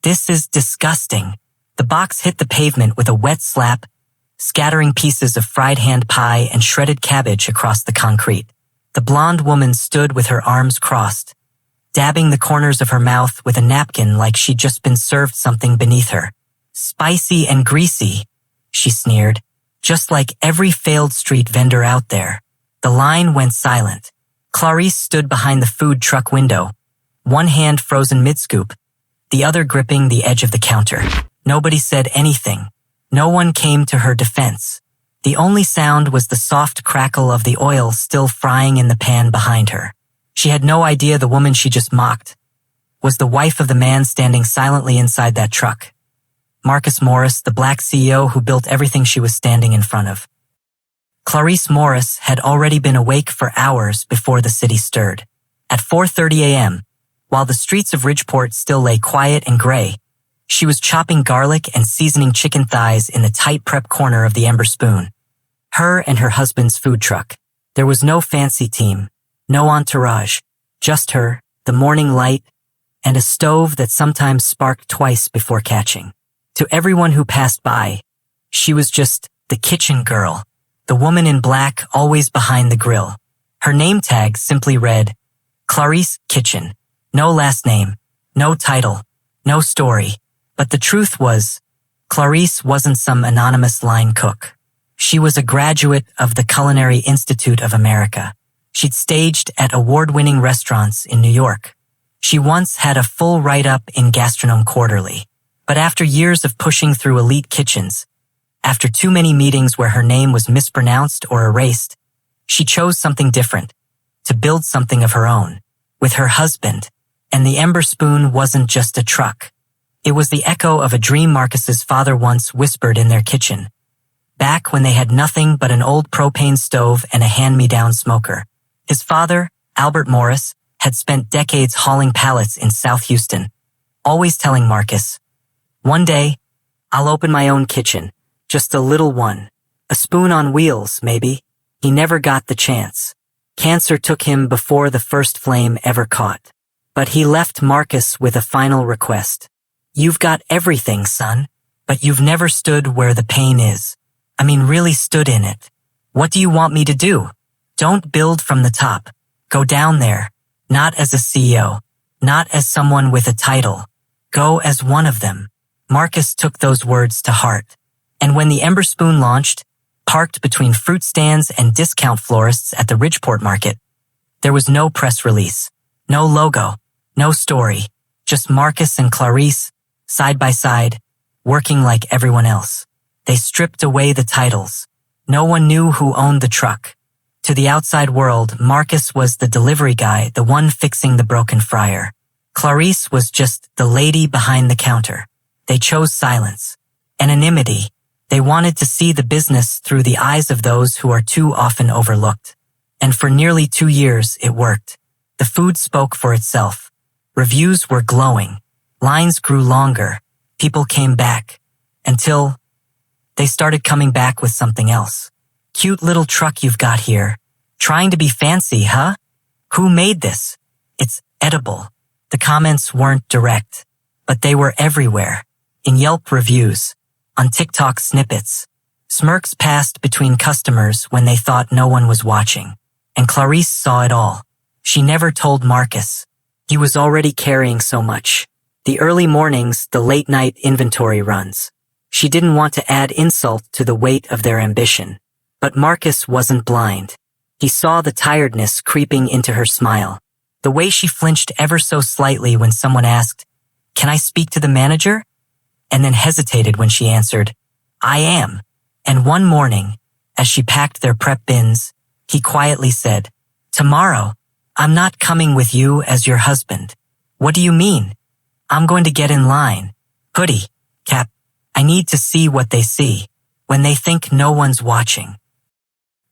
This is disgusting. The box hit the pavement with a wet slap, scattering pieces of fried hand pie and shredded cabbage across the concrete. The blonde woman stood with her arms crossed, dabbing the corners of her mouth with a napkin like she'd just been served something beneath her. Spicy and greasy, she sneered, just like every failed street vendor out there. The line went silent. Clarisse stood behind the food truck window, one hand frozen mid-scoop, the other gripping the edge of the counter. Nobody said anything. No one came to her defense. The only sound was the soft crackle of the oil still frying in the pan behind her. She had no idea the woman she just mocked was the wife of the man standing silently inside that truck. Marcus Morris, the black CEO who built everything she was standing in front of. Clarisse Morris had already been awake for hours before the city stirred. At 4:30 a.m., while the streets of Ridgeport still lay quiet and gray, she was chopping garlic and seasoning chicken thighs in the tight prep corner of the Ember Spoon. Her and her husband's food truck. There was no fancy team, no entourage, just her, the morning light, and a stove that sometimes sparked twice before catching. To everyone who passed by, she was just the kitchen girl, the woman in black always behind the grill. Her name tag simply read, Clarisse Kitchen. No last name, no title, no story. But the truth was, Clarisse wasn't some anonymous line cook. She was a graduate of the Culinary Institute of America. She'd staged at award-winning restaurants in New York. She once had a full write-up in Gastronome Quarterly. But after years of pushing through elite kitchens, after too many meetings where her name was mispronounced or erased, she chose something different, to build something of her own, with her husband. And the Ember Spoon wasn't just a truck. It was the echo of a dream Marcus's father once whispered in their kitchen, back when they had nothing but an old propane stove and a hand-me-down smoker. His father, Albert Morris, had spent decades hauling pallets in South Houston, always telling Marcus, "One day, I'll open my own kitchen, just a little one. A spoon on wheels, maybe." He never got the chance. Cancer took him before the first flame ever caught. But he left Marcus with a final request. "You've got everything, son, but you've never stood where the pain is. I mean, really stood in it. What do you want me to do? Don't build from the top. Go down there, not as a CEO, not as someone with a title. Go as one of them." Marcus took those words to heart. And when the Ember Spoon launched, parked between fruit stands and discount florists at the Ridgeport market, there was no press release, no logo, no story, just Marcus and Clarisse, side by side, working like everyone else. They stripped away the titles. No one knew who owned the truck. To the outside world, Marcus was the delivery guy, the one fixing the broken fryer. Clarisse was just the lady behind the counter. They chose silence, anonymity. They wanted to see the business through the eyes of those who are too often overlooked. And for nearly 2 years, it worked. The food spoke for itself. Reviews were glowing. Lines grew longer. People came back. Until they started coming back with something else. "Cute little truck you've got here. Trying to be fancy, huh? Who made this? It's edible." The comments weren't direct, but they were everywhere. In Yelp reviews, on TikTok snippets, smirks passed between customers when they thought no one was watching. And Clarisse saw it all. She never told Marcus. He was already carrying so much. The early mornings, the late-night inventory runs. She didn't want to add insult to the weight of their ambition. But Marcus wasn't blind. He saw the tiredness creeping into her smile. The way she flinched ever so slightly when someone asked, "Can I speak to the manager?" And then hesitated when she answered, "I am." And one morning, as she packed their prep bins, he quietly said, "Tomorrow, I'm not coming with you as your husband." "What do you mean?" "I'm going to get in line. Hoodie, cap. I need to see what they see when they think no one's watching."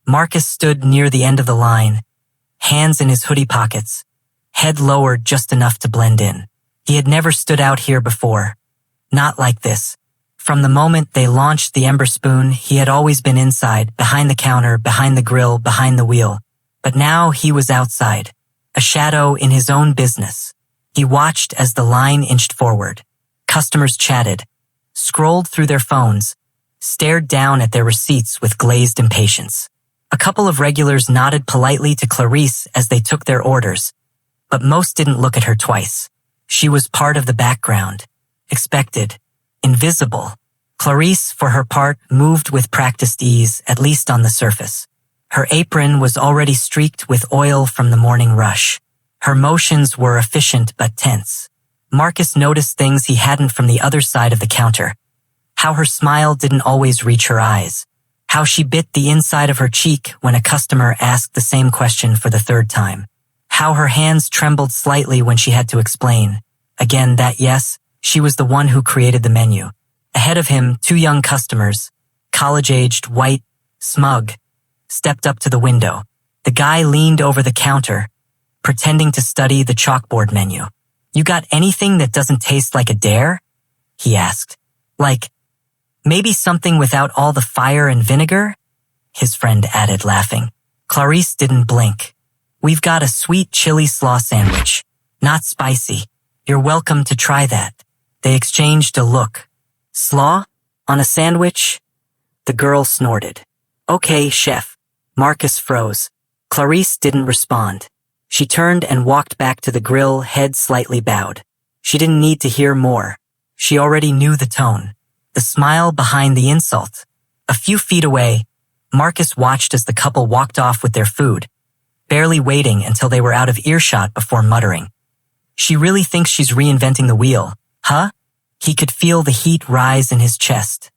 Marcus stood near the end of the line, hands in his hoodie pockets, head lowered just enough to blend in. He had never stood out here before. Not like this. From the moment they launched the Ember Spoon, he had always been inside, behind the counter, behind the grill, behind the wheel. But now he was outside, a shadow in his own business. He watched as the line inched forward. Customers chatted, scrolled through their phones, stared down at their receipts with glazed impatience. A couple of regulars nodded politely to Clarisse as they took their orders, but most didn't look at her twice. She was part of the background, expected, invisible. Clarisse, for her part, moved with practiced ease, at least on the surface. Her apron was already streaked with oil from the morning rush. Her motions were efficient but tense. Marcus noticed things he hadn't from the other side of the counter. How her smile didn't always reach her eyes. How she bit the inside of her cheek when a customer asked the same question for the third time. How her hands trembled slightly when she had to explain. Again, that yes, she was the one who created the menu. Ahead of him, two young customers, college-aged, white, smug, stepped up to the window. The guy leaned over the counter, pretending to study the chalkboard menu. "You got anything that doesn't taste like a dare?" he asked. "Like, maybe something without all the fire and vinegar?" his friend added, laughing. Clarisse didn't blink. "We've got a sweet chili slaw sandwich. Not spicy. You're welcome to try that." They exchanged a look. "Slaw? On a sandwich?" The girl snorted. "Okay, chef." Marcus froze. Clarisse didn't respond. She turned and walked back to the grill, head slightly bowed. She didn't need to hear more. She already knew the tone. The smile behind the insult. A few feet away, Marcus watched as the couple walked off with their food, barely waiting until they were out of earshot before muttering. "She really thinks she's reinventing the wheel, huh?" He could feel the heat rise in his chest.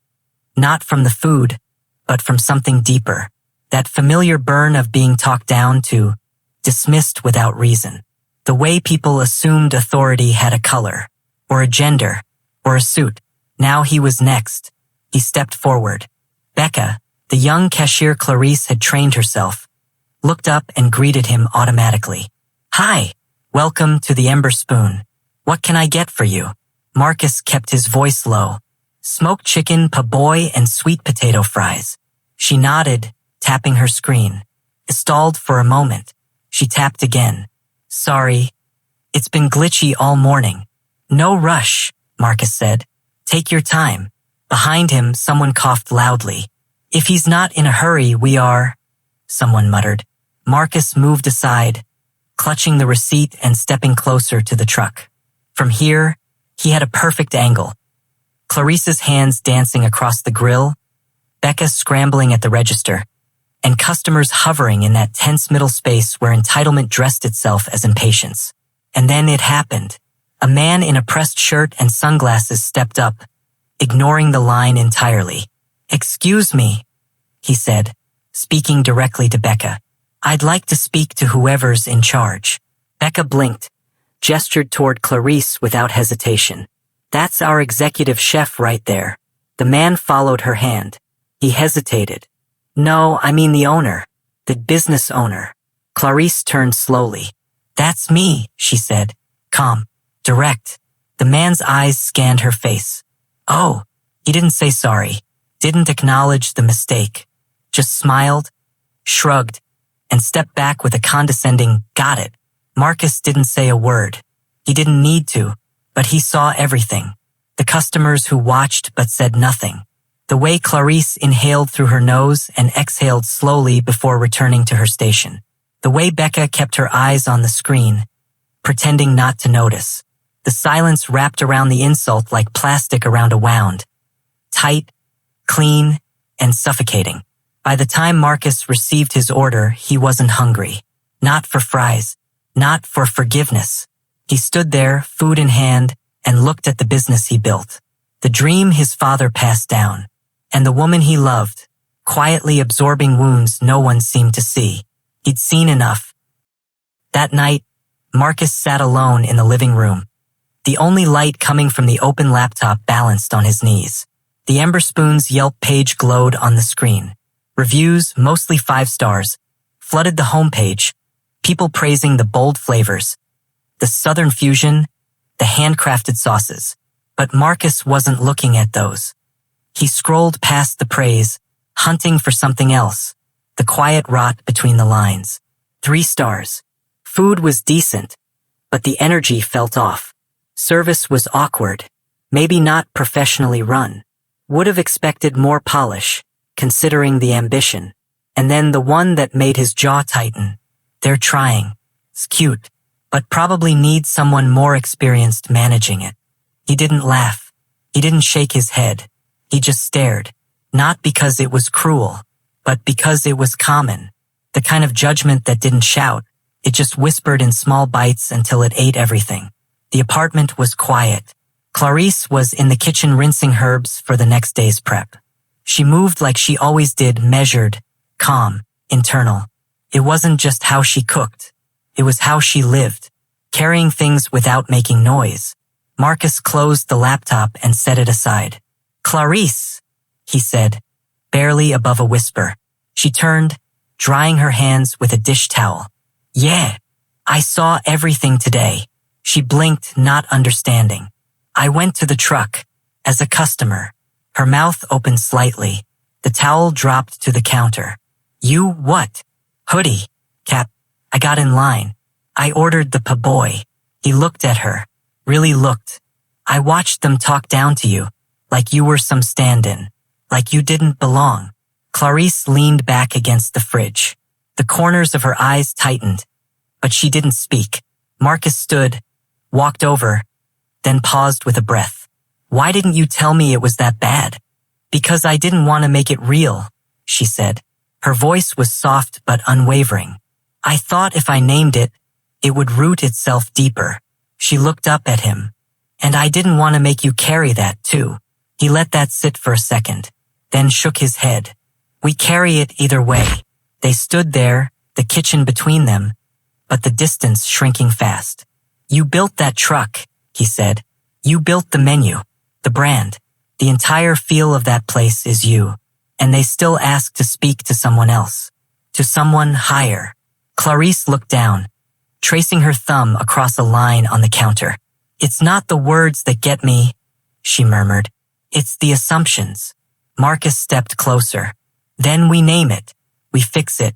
Not from the food, but from something deeper. That familiar burn of being talked down to, dismissed without reason. The way people assumed authority had a color, or a gender, or a suit. Now he was next. He stepped forward. Becca, the young cashier Clarisse had trained herself, looked up and greeted him automatically. "Hi, welcome to the Ember Spoon. What can I get for you?" Marcus kept his voice low. "Smoked chicken, po' boy, and sweet potato fries." She nodded, tapping her screen. It stalled for a moment. She tapped again. "Sorry. It's been glitchy all morning." "No rush," Marcus said. "Take your time." Behind him, someone coughed loudly. "If he's not in a hurry, we are," someone muttered. Marcus moved aside, clutching the receipt and stepping closer to the truck. From here, he had a perfect angle. Clarisse's hands dancing across the grill, Becca scrambling at the register, and customers hovering in that tense middle space where entitlement dressed itself as impatience. And then it happened. A man in a pressed shirt and sunglasses stepped up, ignoring the line entirely. "Excuse me," he said, speaking directly to Becca. "I'd like to speak to whoever's in charge." Becca blinked, gestured toward Clarisse without hesitation. "That's our executive chef right there." The man followed her hand. He hesitated. "No, I mean the owner, the business owner." Clarisse turned slowly. "That's me," she said, calm, direct. The man's eyes scanned her face. "Oh," he didn't say sorry, didn't acknowledge the mistake, just smiled, shrugged, and stepped back with a condescending, "Got it." Marcus didn't say a word. He didn't need to, but he saw everything. The customers who watched but said nothing. The way Clarisse inhaled through her nose and exhaled slowly before returning to her station. The way Becca kept her eyes on the screen, pretending not to notice. The silence wrapped around the insult like plastic around a wound. Tight, clean, and suffocating. By the time Marcus received his order, he wasn't hungry. Not for fries. Not for forgiveness. He stood there, food in hand, and looked at the business he built. The dream his father passed down. And the woman he loved, quietly absorbing wounds no one seemed to see. He'd seen enough. That night, Marcus sat alone in the living room. The only light coming from the open laptop balanced on his knees. The Ember Spoon's Yelp page glowed on the screen. Reviews, mostly 5 stars, flooded the homepage, people praising the bold flavors, the southern fusion, the handcrafted sauces. But Marcus wasn't looking at those. He scrolled past the praise, hunting for something else, the quiet rot between the lines. 3 stars. Food was decent, but the energy felt off. Service was awkward, Maybe not professionally run. Would have expected more polish, considering the ambition. And then the one that made his jaw tighten. They're trying. It's cute, but probably needs someone more experienced managing it. He didn't laugh. He didn't shake his head. He just stared. Not because it was cruel, but because it was common. The kind of judgment that didn't shout. It just whispered in small bites until it ate everything. The apartment was quiet. Clarisse was in the kitchen rinsing herbs for the next day's prep. She moved like she always did, measured, calm, internal. It wasn't just how she cooked. It was how she lived, carrying things without making noise. Marcus closed the laptop and set it aside. "Clarisse," he said, barely above a whisper. She turned, drying her hands with a dish towel. "Yeah, I saw everything today." She blinked, not understanding. "I went to the truck, as a customer." Her mouth opened slightly. The towel dropped to the counter. "You what?" "Hoodie, Cap. I got in line. I ordered the pa-boy." He looked at her. Really looked. "I watched them talk down to you, like you were some stand-in, like you didn't belong." Clarisse leaned back against the fridge. The corners of her eyes tightened, but she didn't speak. Marcus stood, walked over, then paused with a breath. "Why didn't you tell me it was that bad?" "Because I didn't want to make it real," she said. Her voice was soft but unwavering. "I thought if I named it, it would root itself deeper." She looked up at him. "And I didn't want to make you carry that, too." He let that sit for a second, then shook his head. "We carry it either way." They stood there, the kitchen between them, but the distance shrinking fast. "You built that truck," he said. "You built the menu, the brand. The entire feel of that place is you. And they still ask to speak to someone else, to someone higher." Clarisse looked down, tracing her thumb across a line on the counter. "It's not the words that get me," she murmured. "It's the assumptions." Marcus stepped closer. "Then we name it. We fix it.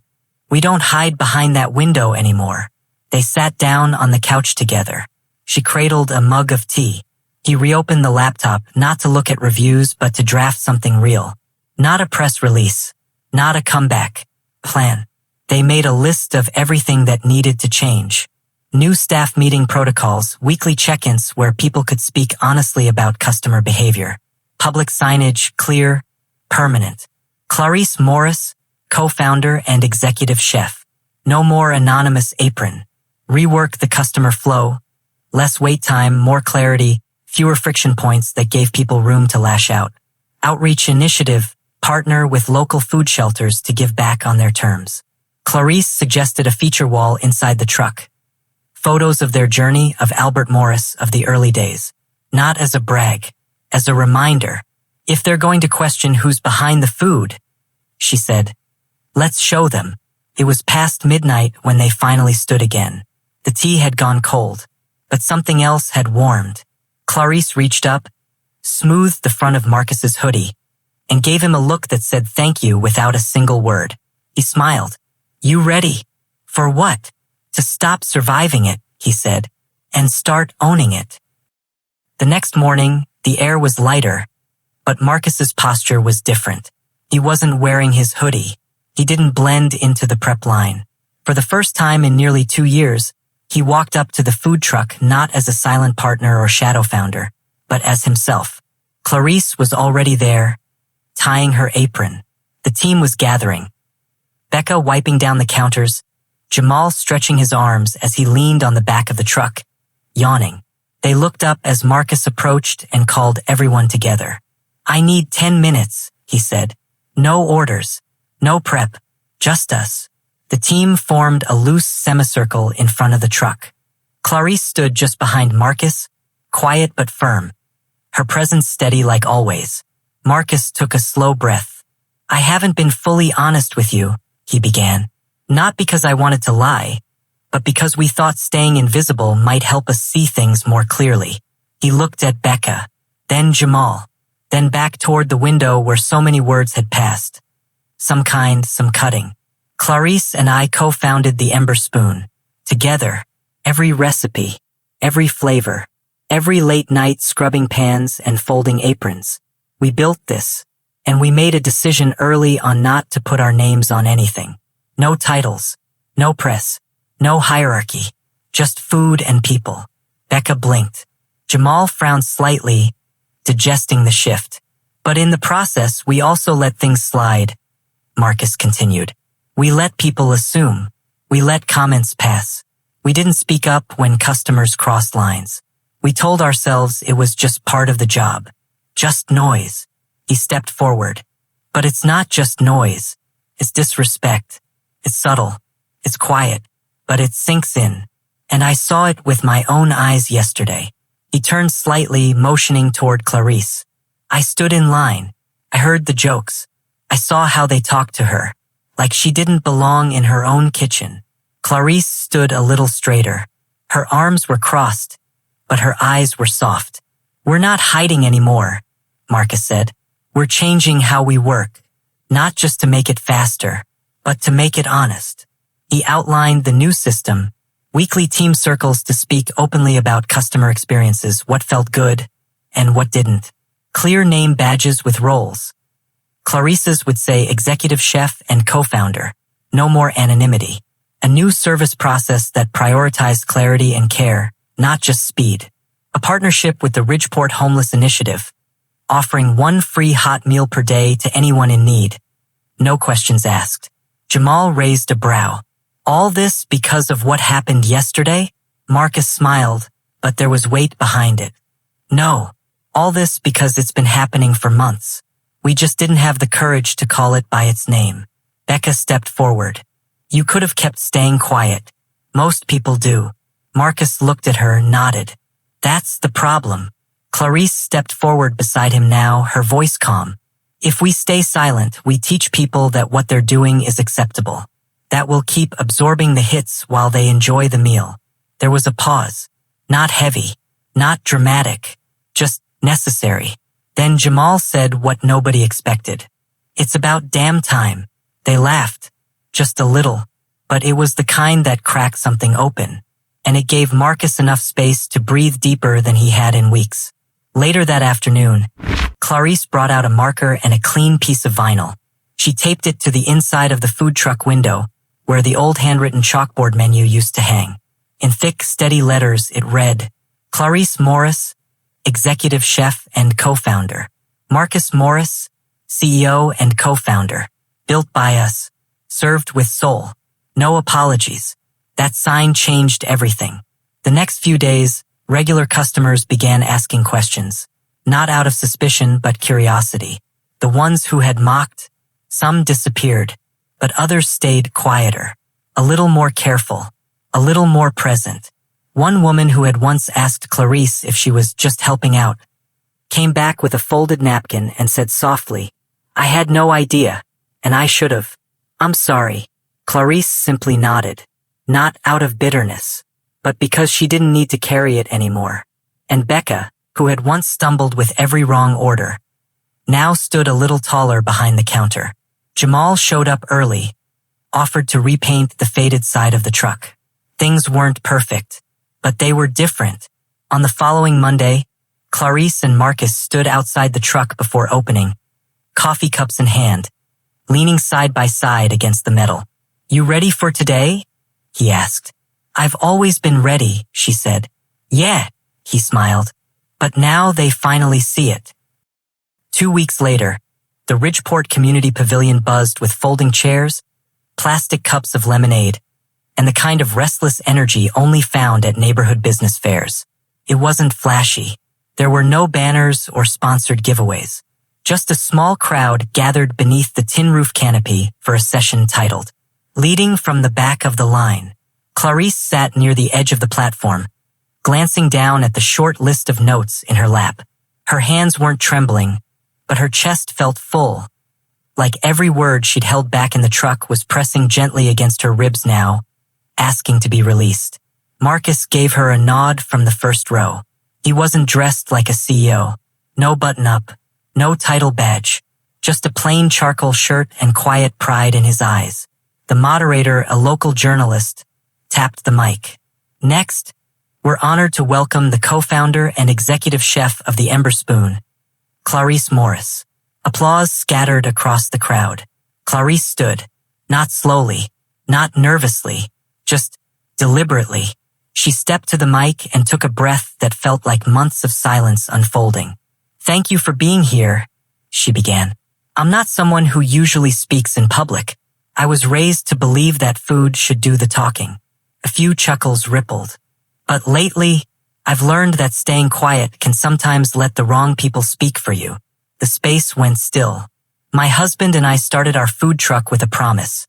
We don't hide behind that window anymore." They sat down on the couch together. She cradled a mug of tea. He reopened the laptop, not to look at reviews but to draft something real. Not a press release. Not a comeback plan. They made a list of everything that needed to change. New staff meeting protocols, weekly check-ins where people could speak honestly about customer behavior. Public signage, clear, permanent. Clarisse Morris, co-founder and executive chef. No more anonymous apron. Rework the customer flow. Less wait time, more clarity, fewer friction points that gave people room to lash out. Outreach initiative, partner with local food shelters to give back on their terms. Clarisse suggested a feature wall inside the truck. Photos of their journey, of Albert Morris, of the early days. Not as a brag, as a reminder. If they're going to question who's behind the food, she said, let's show them. It was past midnight when they finally stood again. The tea had gone cold, but something else had warmed. Clarisse reached up, smoothed the front of Marcus's hoodie, and gave him a look that said thank you without a single word. He smiled. You ready? For what? To stop surviving it, he said, and start owning it. The next morning, the air was lighter, but Marcus's posture was different. He wasn't wearing his hoodie. He didn't blend into the prep line. For the first time in nearly 2 years, he walked up to the food truck not as a silent partner or shadow founder, but as himself. Clarisse was already there, tying her apron. The team was gathering. Becca wiping down the counters, Jamal stretching his arms as he leaned on the back of the truck, yawning. They looked up as Marcus approached and called everyone together. I need 10 minutes, he said. No orders, no prep, just us. The team formed a loose semicircle in front of the truck. Clarisse stood just behind Marcus, quiet but firm, her presence steady like always. Marcus took a slow breath. I haven't been fully honest with you, he began. Not because I wanted to lie, but because we thought staying invisible might help us see things more clearly. He looked at Becca, then Jamal, then back toward the window where so many words had passed. Some kind, some cutting. Clarisse and I co-founded the Ember Spoon. Together, every recipe, every flavor, Every late night scrubbing pans and folding aprons. We built this, and we made a decision early on not to put our names on anything. No titles, no press, no hierarchy, just food and people. Becca blinked. Jamal frowned slightly, digesting the shift. But in the process, we also let things slide, Marcus continued. We let people assume. We let comments pass. We didn't speak up when customers crossed lines. We told ourselves it was just part of the job. Just noise. He stepped forward. But it's not just noise. It's disrespect. It's subtle. It's quiet. But it sinks in. And I saw it with my own eyes yesterday. He turned slightly, motioning toward Clarisse. I stood in line. I heard the jokes. I saw how they talked to her, like she didn't belong in her own kitchen. Clarisse stood a little straighter. Her arms were crossed, but her eyes were soft. We're not hiding anymore, Marcus said. We're changing how we work, not just to make it faster, but to make it honest. He outlined the new system, weekly team circles to speak openly about customer experiences, what felt good and what didn't. Clear name badges with roles. Clarisse's would say executive chef and co-founder. No more anonymity. A new service process that prioritized clarity and care, not just speed. A partnership with the Ridgeport Homeless Initiative, offering 1 free hot meal per day to anyone in need. No questions asked. Jamal raised a brow. All this because of what happened yesterday? Marcus smiled, but there was weight behind it. No. All this because it's been happening for months. We just didn't have the courage to call it by its name. Becca stepped forward. You could have kept staying quiet. Most people do. Marcus looked at her, nodded. That's the problem. Clarisse stepped forward beside him now, her voice calm. If we stay silent, we teach people that what they're doing is acceptable. That will keep absorbing the hits while they enjoy the meal. There was a pause. Not heavy. Not dramatic. Just necessary. Then Jamal said what nobody expected. It's about damn time. They laughed. Just a little. But it was the kind that cracked something open. And it gave Marcus enough space to breathe deeper than he had in weeks. Later that afternoon, Clarisse brought out a marker and a clean piece of vinyl. She taped it to the inside of the food truck window, where the old handwritten chalkboard menu used to hang. In thick, steady letters, it read, Clarisse Morris, Executive Chef and Co-Founder. Marcus Morris, CEO and Co-Founder. Built by us. Served with soul. No apologies. That sign changed everything. The next few days, regular customers began asking questions. Not out of suspicion, but curiosity. The ones who had mocked, some disappeared, but others stayed quieter. A little more careful. A little more present. One woman who had once asked Clarisse if she was just helping out came back with a folded napkin and said softly, I had no idea, and I should have. I'm sorry. Clarisse simply nodded, not out of bitterness, but because she didn't need to carry it anymore. And Becca, who had once stumbled with every wrong order, now stood a little taller behind the counter. Jamal showed up early, offered to repaint the faded side of the truck. Things weren't perfect, but they were different. On the following Monday, Clarisse and Marcus stood outside the truck before opening, coffee cups in hand, leaning side by side against the metal. You ready for today? He asked. I've always been ready, she said. Yeah, he smiled. But now they finally see it. 2 weeks later, the Ridgeport Community Pavilion buzzed with folding chairs, plastic cups of lemonade, and the kind of restless energy only found at neighborhood business fairs. It wasn't flashy. There were no banners or sponsored giveaways. Just a small crowd gathered beneath the tin roof canopy for a session titled, Leading from the Back of the Line. Clarisse sat near the edge of the platform, glancing down at the short list of notes in her lap. Her hands weren't trembling, but her chest felt full, like every word she'd held back in the truck was pressing gently against her ribs now, asking to be released. Marcus gave her a nod from the first row. He wasn't dressed like a CEO. No button-up, no title badge, just a plain charcoal shirt and quiet pride in his eyes. The moderator, a local journalist, tapped the mic. Next, We're honored to welcome the co-founder and executive chef of the Ember Spoon, Clarisse Morris. Applause scattered across the crowd. Clarisse stood, not slowly, not nervously, just deliberately. She stepped to the mic and took a breath that felt like months of silence unfolding. "Thank you for being here," she began. "I'm not someone who usually speaks in public. I was raised to believe that food should do the talking." A few chuckles rippled. "But lately, I've learned that staying quiet can sometimes let the wrong people speak for you." The space went still. "My husband and I started our food truck with a promise.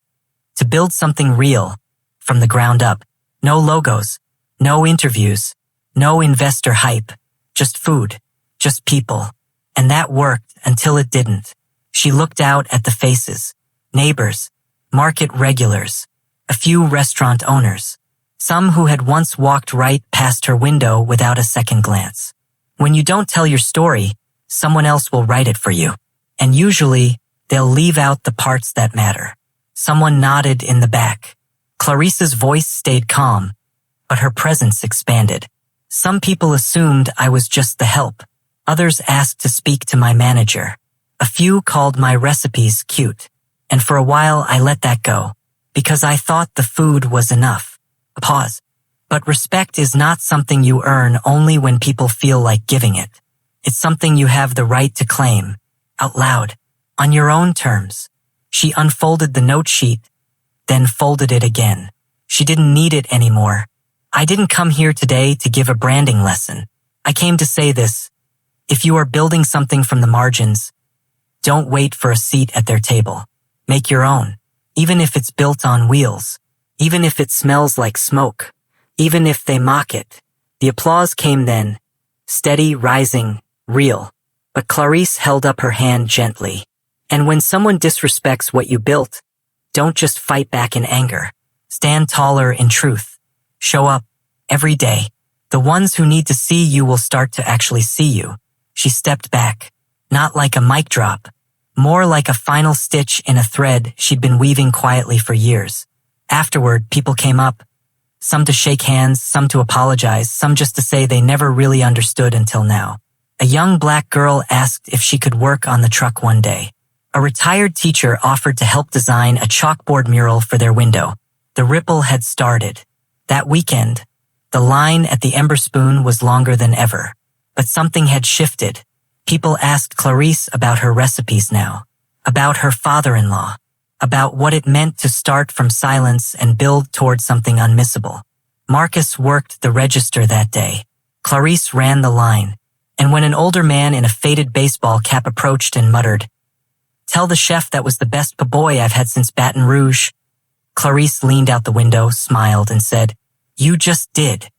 To build something real, from the ground up. No logos, no interviews, no investor hype, just food, just people. And that worked until it didn't." She looked out at the faces, neighbors, market regulars, a few restaurant owners, some who had once walked right past her window without a second glance. When you don't tell your story, someone else will write it for you. And usually, they'll leave out the parts that matter. Someone nodded in the back. Clarisse's voice stayed calm, but her presence expanded. "Some people assumed I was just the help. Others asked to speak to my manager. A few called my recipes cute. And for a while I let that go, because I thought the food was enough." A pause. "But respect is not something you earn only when people feel like giving it. It's something you have the right to claim, out loud, on your own terms." She unfolded the note sheet, then folded it again. She didn't need it anymore. "I didn't come here today to give a branding lesson. I came to say this. If you are building something from the margins, don't wait for a seat at their table. Make your own, even if it's built on wheels, even if it smells like smoke, even if they mock it." The applause came then, steady, rising, real. But Clarisse held up her hand gently. "And when someone disrespects what you built, don't just fight back in anger. Stand taller in truth. Show up, every day. The ones who need to see you will start to actually see you." She stepped back, not like a mic drop, more like a final stitch in a thread she'd been weaving quietly for years. Afterward, people came up, some to shake hands, some to apologize, some just to say they never really understood until now. A young black girl asked if she could work on the truck one day. A retired teacher offered to help design a chalkboard mural for their window. The ripple had started. That weekend, the line at the Ember Spoon was longer than ever. But something had shifted. People asked Clarisse about her recipes now, about her father-in-law, about what it meant to start from silence and build toward something unmissable. Marcus worked the register that day. Clarisse ran the line. And when an older man in a faded baseball cap approached and muttered, "Tell the chef that was the best po' I've had since Baton Rouge," Clarisse leaned out the window, smiled, and said, "You just did."